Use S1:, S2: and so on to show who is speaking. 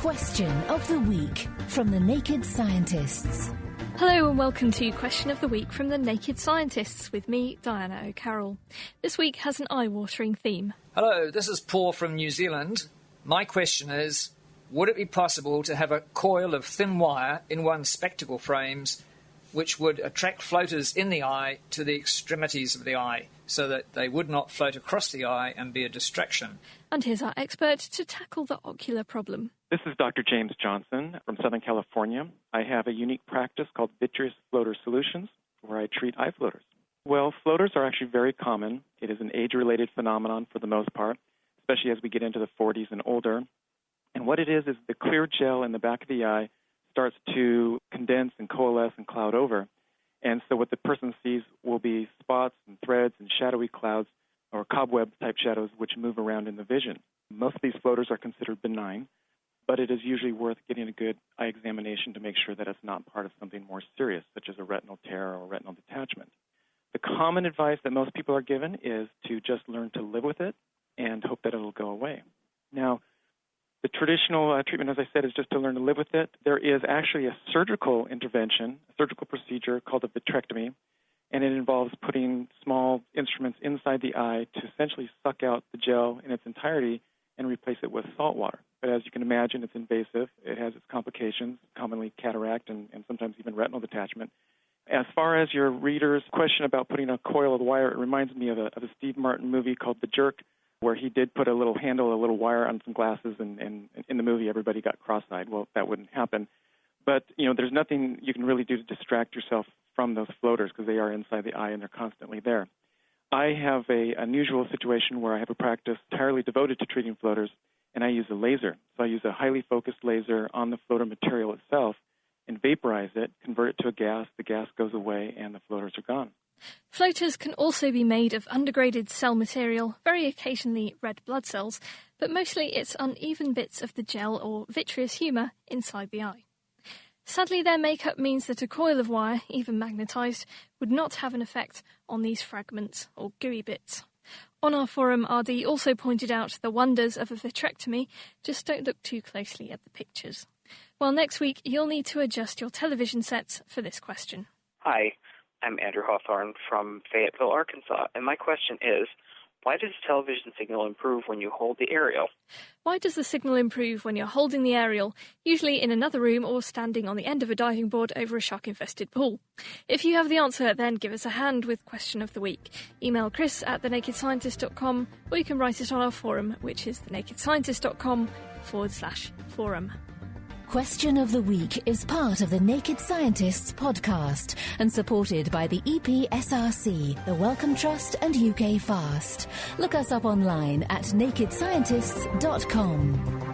S1: Question of the Week from the Naked Scientists.
S2: Hello and welcome to Question of the Week from the Naked Scientists with me, Diana O'Carroll. This week has an eye-watering theme.
S3: Hello, this is Paul from New Zealand. My question is, would it be possible to have a coil of thin wire in one's spectacle frames which would attract floaters in the eye to the extremities of the eye so that they would not float across the eye and be a distraction?
S2: And here's our expert to tackle the ocular problem.
S4: This is Dr. James Johnson from Southern California. I have a unique practice called Vitreous Floater Solutions, where I treat eye floaters. Well, floaters are actually very common. It is an age-related phenomenon for the most part, especially as we get into the 40s and older. And what it is the clear gel in the back of the eye starts to condense and coalesce and cloud over. And so what the person sees will be spots and threads and shadowy clouds or cobweb-type shadows which move around in the vision. Most of these floaters are considered benign, but it is usually worth getting a good eye examination to make sure that it's not part of something more serious, such as a retinal tear or retinal detachment. The common advice that most people are given is to just learn to live with it and hope that it'll go away. Now, the traditional treatment, as I said, is just to learn to live with it. There is actually a surgical intervention, a surgical procedure called a vitrectomy, and it involves putting small instruments inside the eye to essentially suck out the gel in its entirety and replace it with salt water. But as you can imagine, it's invasive. It has its complications, commonly cataract and sometimes even retinal detachment. As far as your reader's question about putting a coil of wire, it reminds me of a Steve Martin movie called The Jerk, where he did put a little handle, a little wire on some glasses, and in the movie everybody got cross-eyed. Well, that wouldn't happen. But, there's nothing you can really do to distract yourself from those floaters because they are inside the eye and they're constantly there. I have an unusual situation where I have a practice entirely devoted to treating floaters, and I use a laser. So I use a highly focused laser on the floater material itself and vaporize it, convert it to a gas, the gas goes away, and the floaters are gone.
S2: Floaters can also be made of undegraded cell material, very occasionally red blood cells, but mostly it's uneven bits of the gel or vitreous humour inside the eye. Sadly, their makeup means that a coil of wire, even magnetised, would not have an effect on these fragments or gooey bits. On our forum, RD also pointed out the wonders of a vitrectomy, just don't look too closely at the pictures. Well, next week, you'll need to adjust your television sets for this question.
S5: Hi, I'm Andrew Hawthorne from Fayetteville, Arkansas, and my question is, why does the television signal improve when you hold the aerial?
S2: Why does the signal improve when you're holding the aerial, usually in another room or standing on the end of a diving board over a shark-infested pool? If you have the answer, then give us a hand with Question of the Week. Email chris@thenakedscientist.com, or you can write it on our forum, which is thenakedscientist.com/forum.
S1: Question of the Week is part of the Naked Scientists podcast and supported by the EPSRC, the Wellcome Trust and UK Fast. Look us up online at nakedscientists.com.